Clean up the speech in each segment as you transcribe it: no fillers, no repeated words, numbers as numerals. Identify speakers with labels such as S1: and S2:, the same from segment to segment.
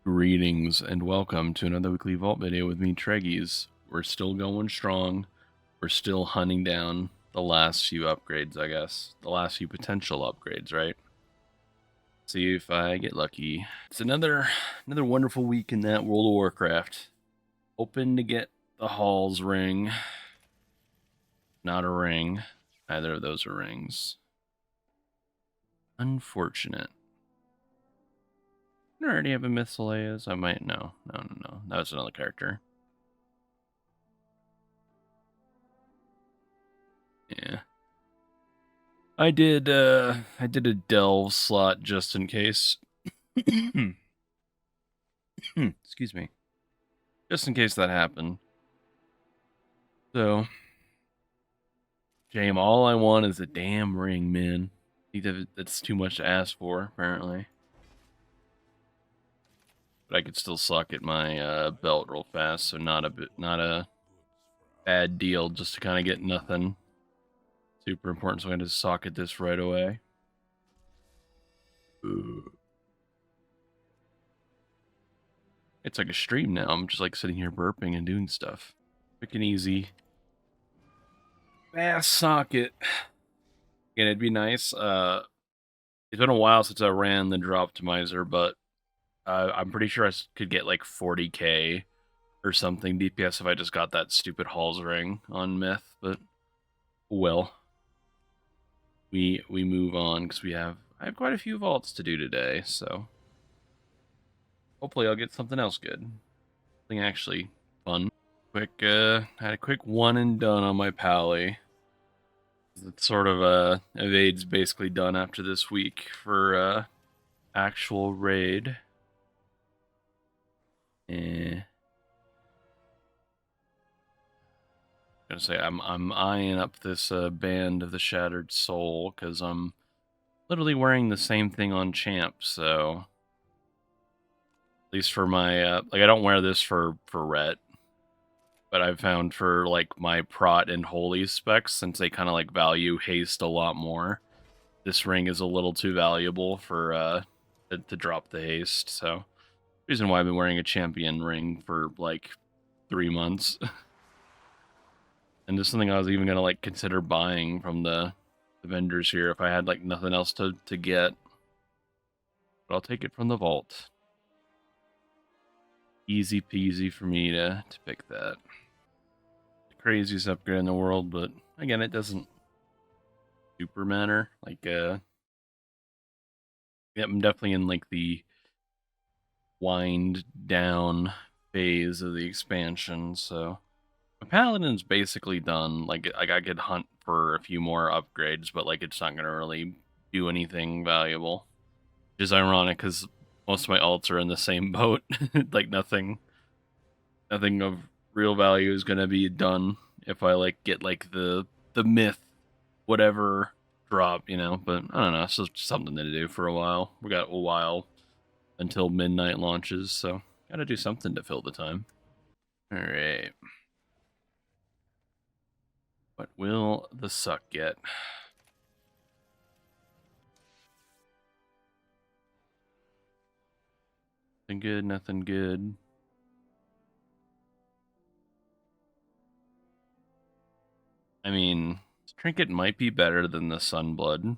S1: Greetings and welcome to another weekly vault video with me, Treggyz. We're still going strong. We're still hunting down the last few upgrades, I guess. The last few potential upgrades, right? See if I get lucky. It's another wonderful week in that World of Warcraft. Hoping to get the Hall's ring. Not a ring. Neither of those are rings. Unfortunate. I already have a Mythaleas. I might no. That was another character. Yeah. I did a delve slot just in case. Excuse me. Just in case that happened. So James, all I want is a damn ring, man. I think that's too much to ask for, apparently. But I could still suck at my belt real fast, so not a bad deal just to kind of get nothing super important. So I'm going to socket this right away. It's like a stream now. I'm just like sitting here burping and doing stuff. Quick and easy. Fast socket. Again, it'd be nice. It's been a while since I ran the drop optimizer, but I'm pretty sure I could get like 40k or something DPS if I just got that stupid Hall's ring on Myth. But well, we move on because I have quite a few vaults to do today, so hopefully I'll get something else good, something actually fun. Had a quick one and done on my pally. It sort of evades basically done after this week for actual raid. I'm gonna say I'm eyeing up this band of the Shattered Soul because I'm literally wearing the same thing on champ, so at least for my like I don't wear this for ret, but I've found for like my prot and holy specs, since they kind of like value haste a lot more, this ring is a little too valuable for to drop the haste. So reason why I've been wearing a champion ring for like 3 months. And just something I was even gonna like consider buying from the vendors here if I had like nothing else to get. But I'll take it from the vault. Easy peasy for me to pick that. The craziest upgrade in the world, but again, it doesn't super matter. Like yeah, I'm definitely in like the wind down phase of the expansion, so my paladin's basically done. Like I could hunt for a few more upgrades, but like it's not gonna really do anything valuable. Which is ironic because most of my alts are in the same boat. Like nothing of real value is gonna be done if I like get like the myth whatever drop, you know. But I don't know, it's just something to do for a while. We got a while until midnight launches, so gotta do something to fill the time. All right. What will the suck get? Nothing good, nothing good. I mean, this trinket might be better than the Sunblood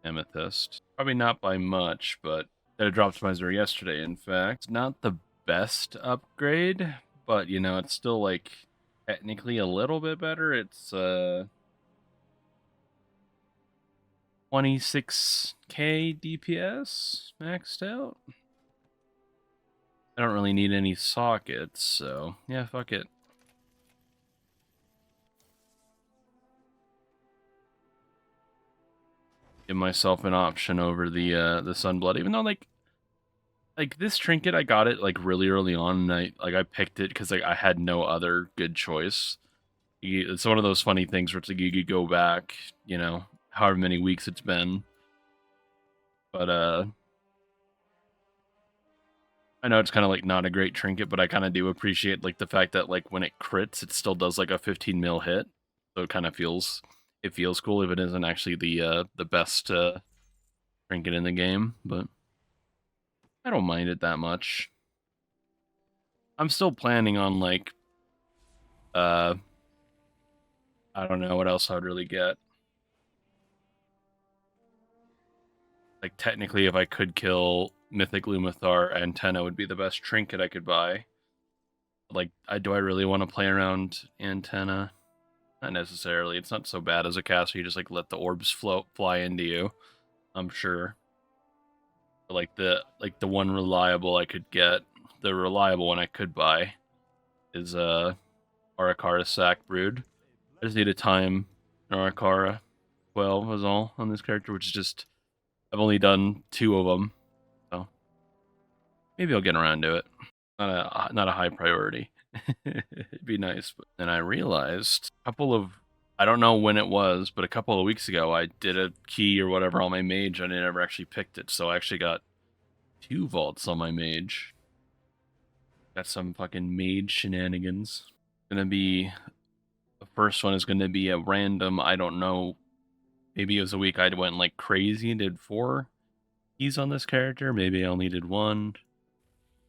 S1: Amethyst. Probably not by much, but I dropped Miser yesterday, in fact. It's not the best upgrade, but, you know, it's still, like, technically a little bit better. It's, 26k DPS maxed out. I don't really need any sockets, so yeah, fuck it. Give myself an option over the Sunblood, even though like this trinket, I got it like really early on, and I picked it because like I had no other good choice. It's one of those funny things where it's like you could go back, you know, however many weeks it's been, but I know it's kind of like not a great trinket, but I kind of do appreciate like the fact that like when it crits, it still does like a 15 mil hit, so it kind of feels cool if it isn't actually the best trinket in the game, but I don't mind it that much. I'm still planning on like I don't know what else I would really get. Like technically if I could kill Mythic Lumathar, Antenna would be the best trinket I could buy. Like do I really want to play around Antenna? Not necessarily. It's not so bad as a caster. You just like let the orbs fly into you. I'm sure. But like the one reliable I could get, the reliable one I could buy is Arakara Sack Brood. I just need a time Arakara 12 is all on this character, which is just I've only done 2 of them, so maybe I'll get around to it. Not a high priority. It'd be nice. But then I realized a couple of I don't know when it was, but a couple of weeks ago I did a key or whatever on my mage and I never actually picked it, so I actually got 2 vaults on my mage. Got some fucking mage shenanigans. Gonna be the first one is gonna be a random, I don't know, maybe it was a week I went like crazy and did 4 keys on this character. Maybe I only did 1.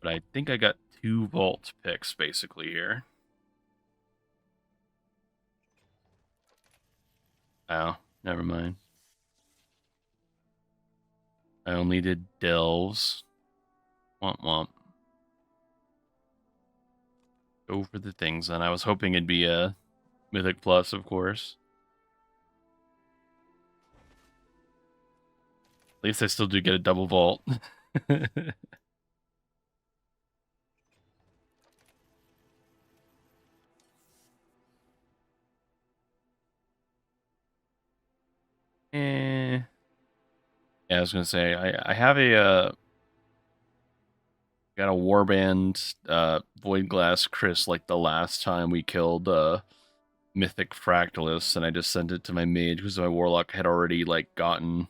S1: But I think I got 2 vault picks basically here. Oh, never mind. I only did delves. Womp womp. Go for the things, and I was hoping it'd be a Mythic Plus, of course. At least I still do get a double vault. Eh. Yeah, I was gonna say I have a got a warband void glass Chris like the last time we killed Mythic Fractalus, and I just sent it to my mage because my warlock had already like gotten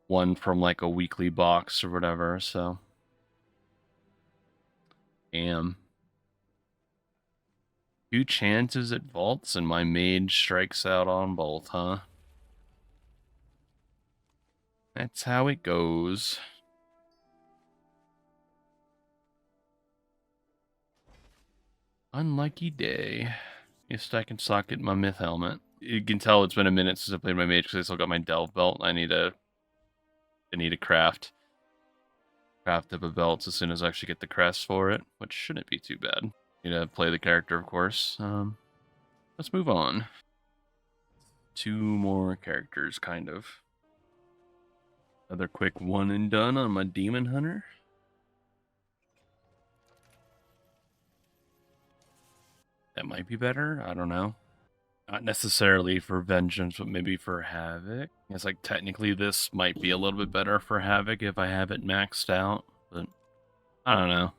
S1: one from like a weekly box or whatever. So, damn. 2 chances it vaults and my mage strikes out on both, huh? That's how it goes. Unlucky day. Guess I can socket my myth helmet. You can tell it's been a minute since I played my mage because I still got my delve belt. I need to craft up a belt as soon as I actually get the crest for it, which shouldn't be too bad. Need to play the character, of course. Let's move on. 2 more characters, kind of. Another quick one and done on my demon hunter. That might be better. I don't know. Not necessarily for vengeance, but maybe for havoc. It's like technically this might be a little bit better for havoc if I have it maxed out, but I don't know.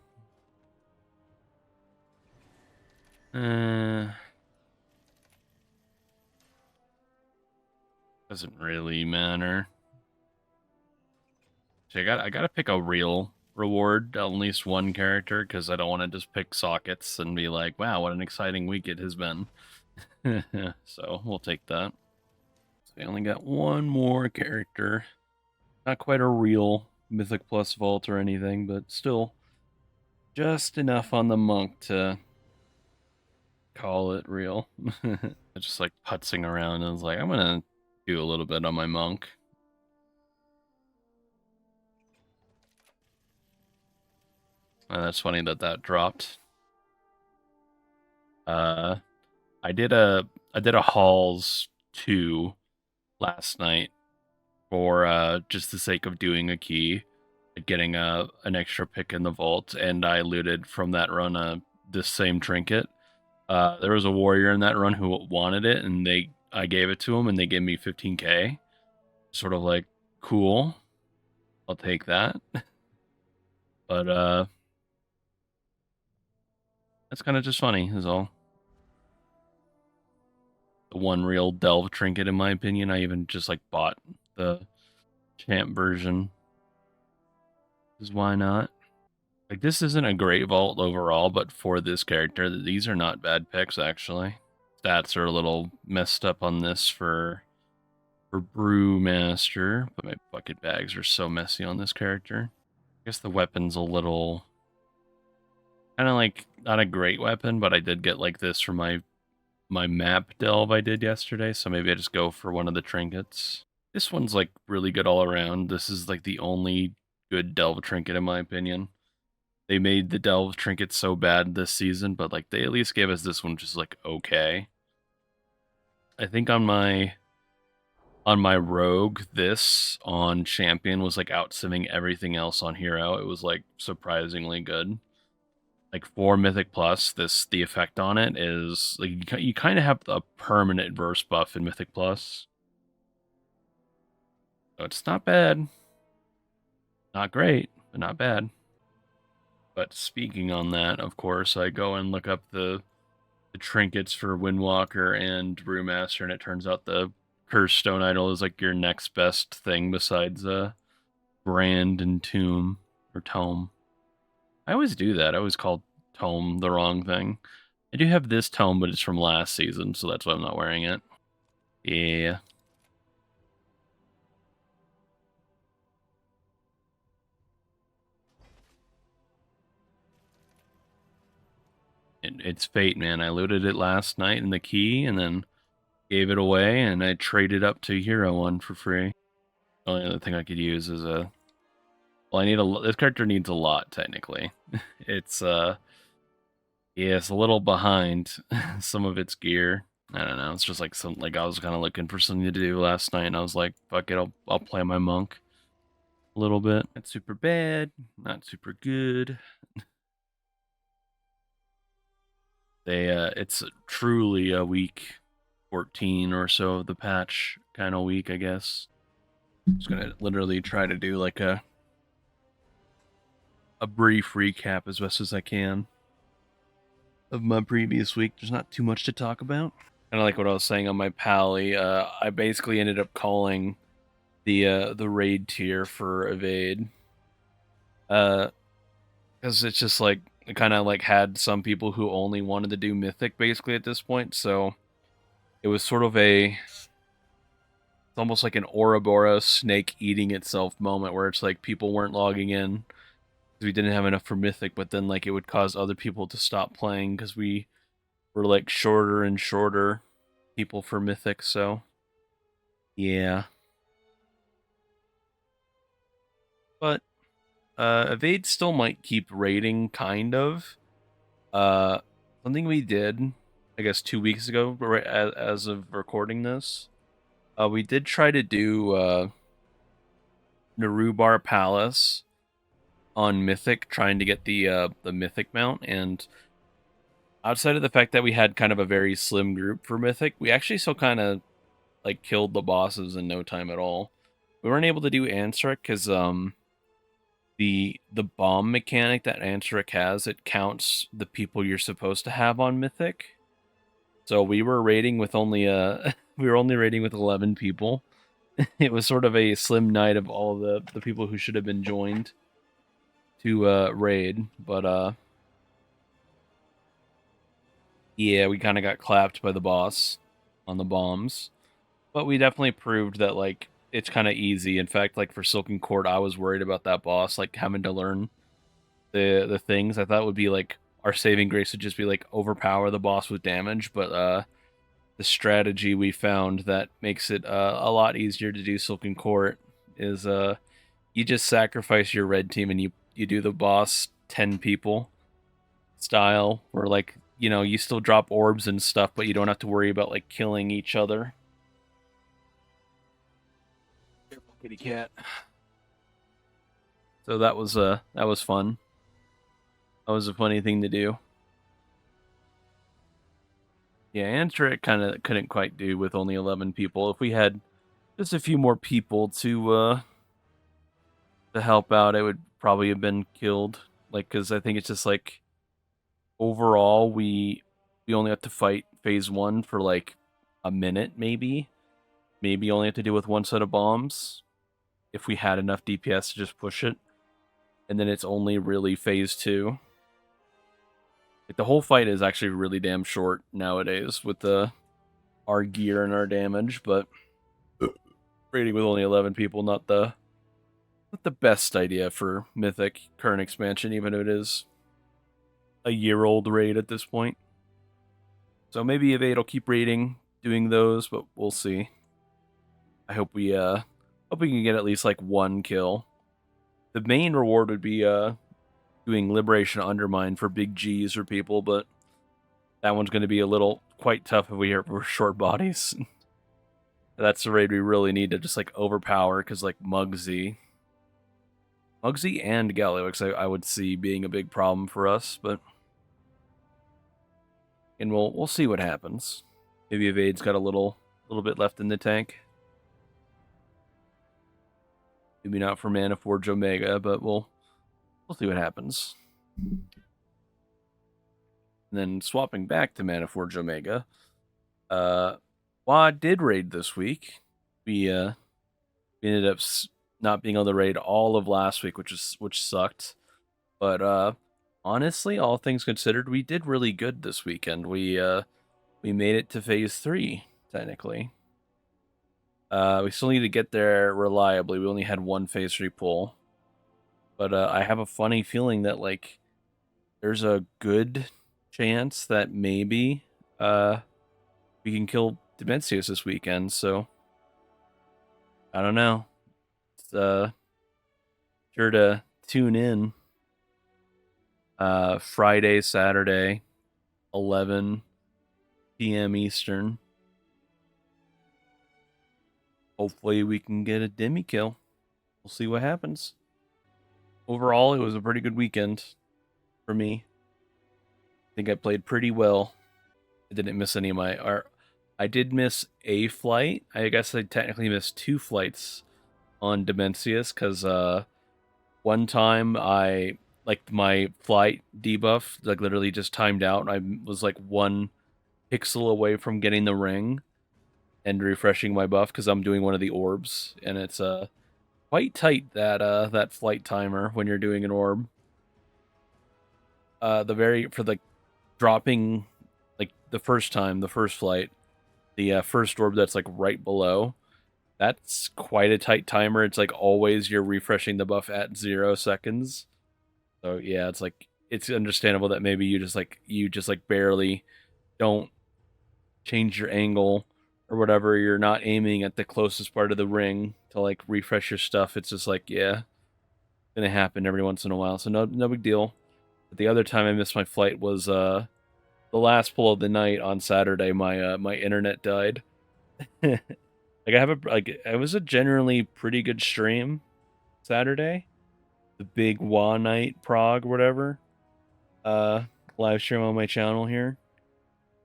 S1: Doesn't really matter. So I gotta pick a real reward, at least one character, because I don't want to just pick sockets and be like, wow, what an exciting week it has been. So we'll take that. So I only got 1 more character. Not quite a real Mythic Plus vault or anything, but still just enough on the monk to call it real. Just like putzing around, and I was like, I'm gonna do a little bit on my monk. That's funny that dropped. I did a Halls 2 last night for just the sake of doing a key, getting an extra pick in the vault, and I looted from that run this same trinket. There was a warrior in that run who wanted it, and I gave it to him, and they gave me 15k. Sort of like, cool, I'll take that. But that's kind of just funny, is all. The one real delve trinket, in my opinion. I even just like bought the champ version. Because why not? Like, this isn't a great vault overall, but for this character, these are not bad picks, actually. Stats are a little messed up on this for Brewmaster, but my bucket bags are so messy on this character. I guess the weapon's a little Kind of like not a great weapon, but I did get like this for my map delve I did yesterday, so maybe I just go for one of the trinkets. This one's like really good all around. This is like the only good delve trinket in my opinion. They made the delve trinket so bad this season, but like they at least gave us this one just like okay. I think on my rogue, this on champion was like outsimming everything else on hero. It was like surprisingly good. Like 4 Mythic Plus, the effect on it is like you kind of have a permanent verse buff in Mythic Plus. So it's not bad. Not great, but not bad. But speaking on that, of course, I go and look up the trinkets for Windwalker and Brewmaster, and it turns out the Cursed Stone Idol is like your next best thing besides Brand and Tomb or Tome. I always do that. I always call Tome the wrong thing. I do have this Tome, but it's from last season, so that's why I'm not wearing it. Yeah. It's fate, man. I looted it last night in the key, and then gave it away, and I traded up to Hero one for free. The only other thing I could use is a... Well, I need a... This character needs a lot, technically. It's, yeah, it's a little behind some of its gear. I don't know. It's just like some... Like, I was kind of looking for something to do last night, and I was like, fuck it, I'll play my monk a little bit. Not super bad, not super good. It's truly a week 14 or so of the patch kind of week, I guess. Just gonna literally try to do like a brief recap as best as I can of my previous week. There's not too much to talk about. Kind of like what I was saying on my pally. I basically ended up calling the raid tier for evade. Because it's just like it kind of like had some people who only wanted to do mythic basically at this point, so it was sort of it's almost like an Ouroboros snake eating itself moment where it's like people weren't logging in because we didn't have enough for mythic, but then like it would cause other people to stop playing because we were like shorter and shorter people for mythic. So yeah, but evade still might keep raiding kind of. Something we did, I guess 2 weeks ago, right as of recording this, we did try to do Narubar Palace on Mythic, trying to get the Mythic mount, and outside of the fact that we had kind of a very slim group for Mythic, we actually still kind of like killed the bosses in no time at all. We weren't able to do Ansric because the bomb mechanic that Ansric has, it counts the people you're supposed to have on Mythic. So we were raiding with only we were only raiding with 11 people. It was sort of a slim night of all the people who should have been joined to raid, but yeah, we kind of got clapped by the boss on the bombs. But we definitely proved that like it's kind of easy. In fact, like for Silken Court, I was worried about that boss like having to learn the things. I thought would be like our saving grace would just be like overpower the boss with damage, but the strategy we found that makes it a lot easier to do Silken Court is you just sacrifice your red team and you do the boss 10 people style, where like you still drop orbs and stuff, but you don't have to worry about like killing each other. Careful, kitty cat. So that was fun. That was a funny thing to do. Yeah, answer it kind of couldn't quite do with only 11 people. If we had just a few more people to help out, it would probably have been killed. Like, because I think it's just like overall we only have to fight phase 1 for like a minute, maybe only have to deal with one set of bombs if we had enough DPS to just push it, and then it's only really phase 2. Like the whole fight is actually really damn short nowadays with our gear and our damage, but raiding with only 11 people, not the best idea for Mythic current expansion, even if it is a year-old raid at this point. So maybe Evade will keep raiding, doing those, but we'll see. I hope we can get at least like one kill. The main reward would be doing Liberation Undermine for big G's for people, but that one's going to be a little quite tough if we are short bodies. That's the raid we really need to just like overpower, because like Muggsy and Galliwix I would see being a big problem for us, but and we'll see what happens. Maybe Evade's got a little bit left in the tank. Maybe not for Mana Forge Omega, but we'll see what happens. And then swapping back to Mana Forge Omega, WoD did raid this week. We ended up not being able to raid all of last week, which sucked. But honestly, all things considered, we did really good this weekend. We made it to phase 3 technically. We still need to get there reliably. We only had one phase 3 pull, but I have a funny feeling that like there's a good chance that maybe we can kill Dimensius this weekend. So I don't know. It's sure to tune in. Friday, Saturday, 11 p.m. Eastern. Hopefully we can get a demi kill. We'll see what happens. Overall, it was a pretty good weekend for me. I think I played pretty well. I didn't miss any of my... I did miss a flight. I guess I technically missed 2 flights on Dimensius, because one time my flight debuff like literally just timed out. I was like 1 pixel away from getting the ring and refreshing my buff, because I'm doing one of the orbs, and it's quite tight, that flight timer when you're doing an orb. For the dropping, like the first flight, the first orb that's like right below, that's quite a tight timer. It's like always you're refreshing the buff at 0 seconds. So yeah, it's like it's understandable that maybe you just like barely don't change your angle or whatever. You're not aiming at the closest part of the ring to like refresh your stuff. It's just like, yeah, it's gonna happen every once in a while. So no big deal. But the other time I missed my flight was the last pull of the night on Saturday. My internet died. It was a generally pretty good stream Saturday. The big WoW night Prague or whatever. Live stream on my channel here.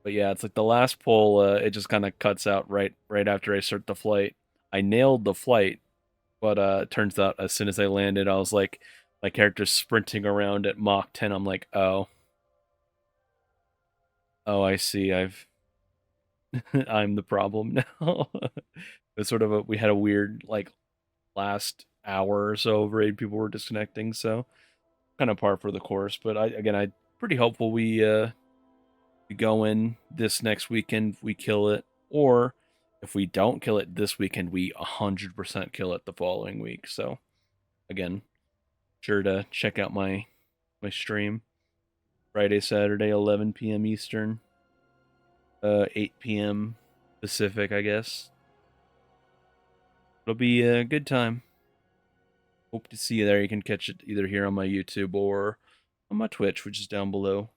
S1: But yeah, it's like the last pull, it just kind of cuts out right after I start the flight. I nailed the flight, but it turns out as soon as I landed, I was like, my character's sprinting around at Mach 10. I'm like, oh, I see. I'm the problem now. It's sort of we had a weird like last hour or so of raid. People were disconnecting, so kind of par for the course. But I'm pretty hopeful we go in this next weekend, we kill it, or if we don't kill it this weekend, we 100% kill it the following week. So again, sure to check out my stream Friday, Saturday, 11 p.m. Eastern, 8 p.m. Pacific, I guess. It'll be a good time. Hope to see you there. You can catch it either here on my YouTube or on my Twitch, which is down below.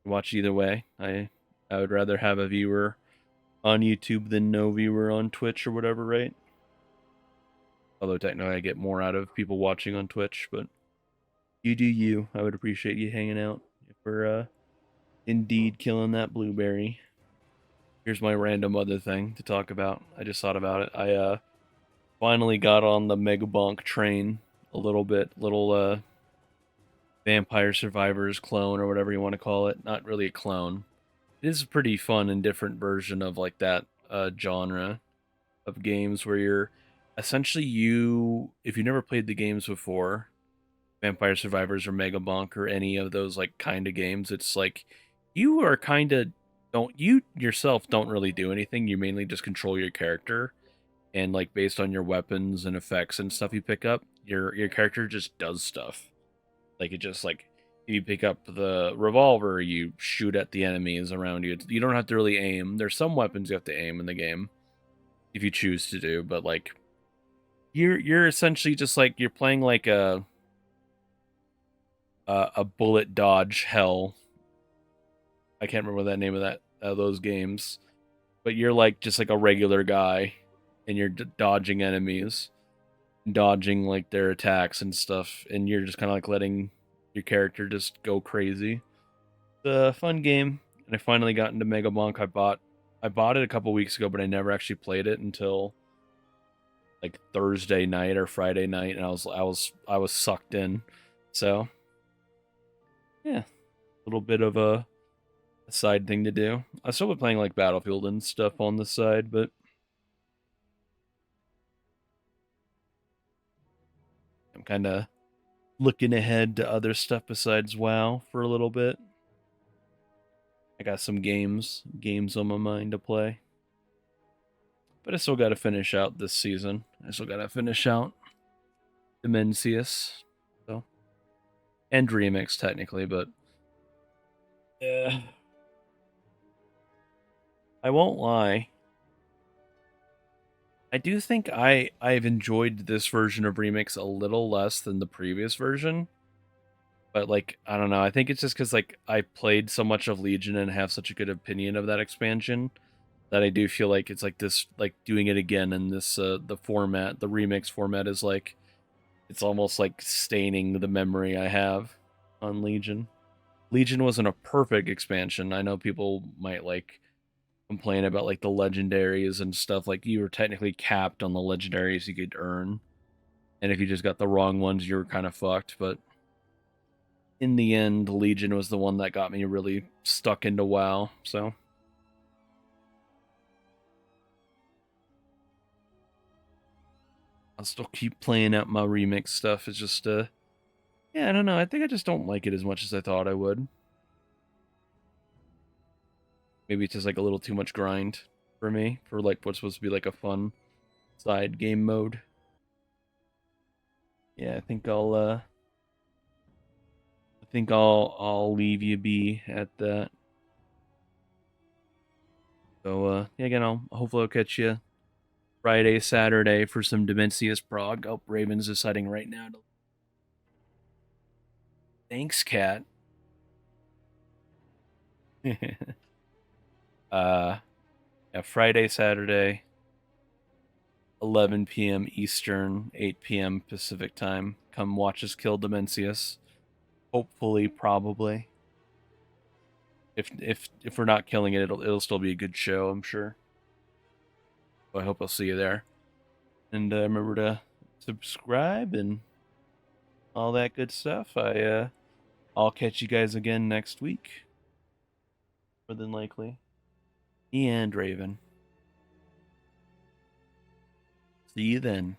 S1: Watch either way. I would rather have a viewer on YouTube than no viewer on Twitch or whatever, right? Although technically I get more out of people watching on Twitch, but you do you. I would appreciate you hanging out if we're indeed killing that blueberry. Here's my random other thing to talk about. I just thought about it. I finally got on the Mega BONK train a little bit. Vampire Survivors clone or whatever you want to call it. Not really a clone. It is a pretty fun and different version of like that genre of games where you're essentially if you've never played the games before, Vampire Survivors or Mega BONK or any of those like kind of games, it's like you are kind of you yourself don't really do anything. You mainly just control your character, and like based on your weapons and effects and stuff you pick up, your character just does stuff. Like it just like You pick up the revolver, you shoot at the enemies around you. You don't have to really aim. There's some weapons you have to aim in the game if you choose to do, but like you're essentially just like you're playing like a bullet dodge hell. I can't remember that name of that those games, but you're like just like a regular guy, and you're dodging enemies, dodging like their attacks and stuff, and you're just kind of like letting your character just go crazy. It's a fun game, and I finally got into Mega BONK. I bought it a couple weeks ago, but I never actually played it until like Thursday night or Friday night, and I was sucked in. So yeah, a little bit of a side thing to do. I still been playing like Battlefield and stuff on the side, but I'm kind of looking ahead to other stuff besides WoW for a little bit. I got some games on my mind to play. But I still got to finish out this season. I still got to finish out Dimensius. So, and Remix technically, but yeah, I won't lie. I do think I've enjoyed this version of Remix a little less than the previous version. But like I don't know, I think it's just because like I played so much of Legion and have such a good opinion of that expansion that I do feel like it's like this like doing it again in this the format, the remix format is like it's almost like staining the memory I have on Legion. Legion wasn't a perfect expansion. I know people might like complain about like the legendaries and stuff. Like you were technically capped on the legendaries you could earn, and if you just got the wrong ones, you were kind of fucked. But in the end, Legion was the one that got me really stuck into WoW. So I'll still keep playing out my remix stuff. It's just yeah, I don't know. I think I just don't like it as much as I thought I would. Maybe it's just like a little too much grind for me for like what's supposed to be like a fun side game mode. Yeah, I think I'll leave you be at that. So yeah, again, hopefully I'll catch you Friday, Saturday for some Dimensius Prague. Oh, Raven's deciding right now. Thanks, cat. uh, yeah, Friday, Saturday, 11 p.m. Eastern, 8 p.m. Pacific time. Come watch us kill Dimensius. Hopefully, probably. If we're not killing it, it'll still be a good show, I'm sure. So I hope I'll see you there. And remember to subscribe and all that good stuff. I'll catch you guys again next week, more than likely. And Raven. See you then.